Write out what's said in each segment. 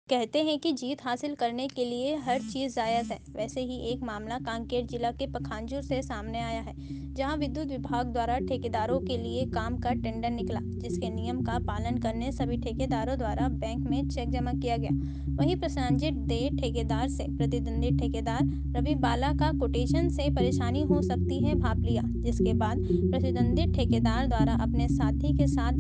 कहते हैं कि जीत हासिल करने के लिए हर चीज़ जायज़ है। वैसे ही एक मामला कांकेर जिला के पखांजूर से सामने आया है, जहां विद्युत विभाग द्वारा ठेकेदारों के लिए काम का टेंडर निकला, जिसके नियम का पालन करने सभी ठेकेदारों द्वारा बैंक में चेक जमा किया गया। वहीं प्रसेनजीत डे ठेकेदार से प्रतिद्वंदी ठेकेदार रवि बाला का कोटेशन से परेशानी हो सकती है भाप लिया, जिसके बाद प्रतिद्वंदी ठेकेदार द्वारा अपने साथी के साथ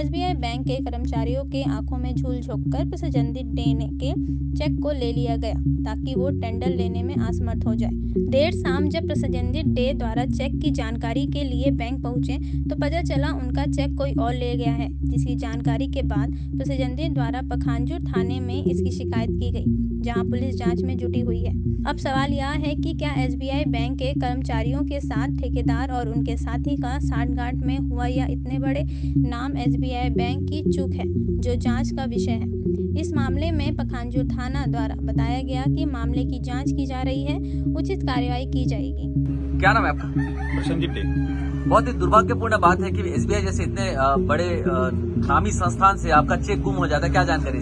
SBI बैंक के कर्मचारियों के आंखों में झूल झोंककर प्रसेनजीत डे के चेक को ले लिया गया, ताकि वो टेंडर लेने में असमर्थ हो जाए। देर शाम जब प्रसेनजीत डे द्वारा चेक की जानकारी के लिए बैंक पहुंचे तो पता चला उनका चेक कोई और ले गया है, जिसकी जानकारी के बाद प्रसेनजीत द्वारा पखांजूर थाने में इसकी शिकायत की गई, जहां पुलिस जांच में जुटी हुई है। अब सवाल यह है कि क्या SBI बैंक के कर्मचारियों के साथ ठेकेदार और उनके साथी का साठगांठ में हुआ, या इतने बड़े नाम SBI बैंक की चूक है, जो जांच का विषय है। इस मामले में पखांजूर थाना द्वारा बताया गया कि मामले की जांच की जा रही है, उचित कार्रवाई की जाएगी। क्या नाम है आपका? प्रसेनजीत डे। बहुत ही दुर्भाग्यपूर्ण बात है कि SBI जैसे इतने बड़े नामी संस्थान से आपका चेक गुम हो जाता है। क्या जानकारी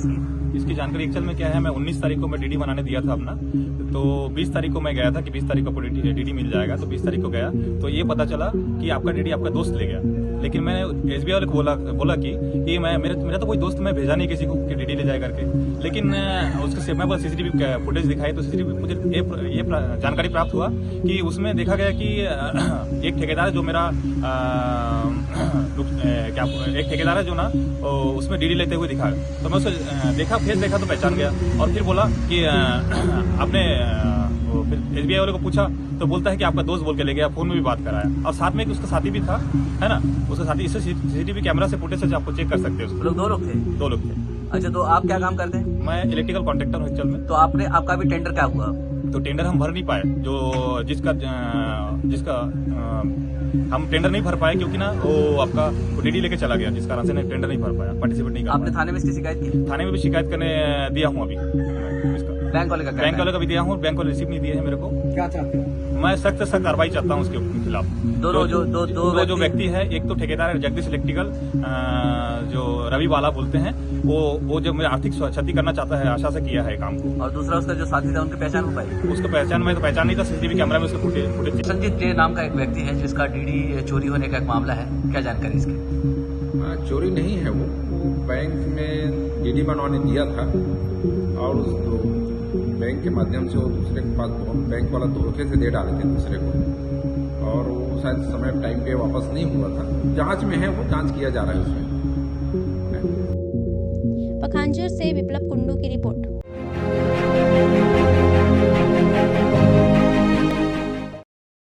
इसकी जानकारी एक्चुअल में क्या है, मैं 19 तारीख को मैं DD बनाने दिया था अपना, तो 20 तारीख को मैं गया था कि 20 तारीख को DD मिल जाएगा, तो 20 तारीख को गया तो ये पता चला कि आपका DD आपका दोस्त ले गया। लेकिन मैंने SBI वाले को बोला कि मेरा तो कोई दोस्त मैं भेजा नहीं किसी को कि DD ले जाए करके। लेकिन उसके मैं बस CCTV फुटेज दिखाई तो CCTV मुझे ये जानकारी प्राप्त हुआ कि उसमें देखा गया कि एक ठेकेदार जो मेरा एक ठेकेदार है जो ना उसमें DD लेते हुए दिखा, तो मैं उसे फेस देखा तो पहचान गया और फिर बोला कि आपने फिर SBI वाले को पूछा तो बोलता है कि आपका दोस्त बोल के ले गया, फोन में भी बात कराया और साथ में उसका साथी भी था, है ना। उसका साथी इससे CCTV कैमरा से फुटेज से आपको चेक कर सकते हैं। लोग 2 लोग थे? 2 लोग थे। अच्छा, तो आप क्या काम करते हैं? मैं इलेक्ट्रिकल कॉन्ट्रैक्टर हूँ एक्चुअल में। तो आपका भी टेंडर क्या हुआ? तो टेंडर हम भर नहीं पाए, जो जिसका हम टेंडर नहीं भर पाए, क्योंकि ना वो आपका DD लेके चला गया, जिस कारण से टेंडर नहीं भर पाया, पार्टिसिपेट नहीं कर पाया। आपने थाने में इसकी शिकायत की? थाने में भी शिकायत करने दिया हूँ अभी इसका। बैंक वाले का भी दिया हूँ, बैंक वाले रिसीव नहीं दिए हैं मेरे को। क्या चाहते हैं? मैं सख्त से सख्त कार्रवाई चाहता हूँ उसके खिलाफ। दो जो व्यक्ति है, एक तो ठेकेदार है जगदीश इलेक्ट्रिकल, जो रवि बाला बोलते हैं, वो जो मेरे आर्थिक क्षति करना चाहता है, आशा से किया है काम को। और दूसरा उसका जो साथी था, उनकी पहचान हो पाई? उसका पहचान नहीं था, CCTV कैमरा में उसका फुटेज। प्रसेनजीत डे नाम का एक व्यक्ति है जिसका DD चोरी होने का एक मामला है, क्या जानकारी इसकी? चोरी नहीं है, वो बैंक में DD बनवाने दिया था और उस बैंक के माध्यम से वो दूसरे के पास बैंक वाला धोखे से दे डाले थे दूसरे को, और वो शायद समय टाइम पे वापस नहीं हुआ था। जांच में है, वो जांच किया जा रहा है उसमें। पखांजूर से विप्लव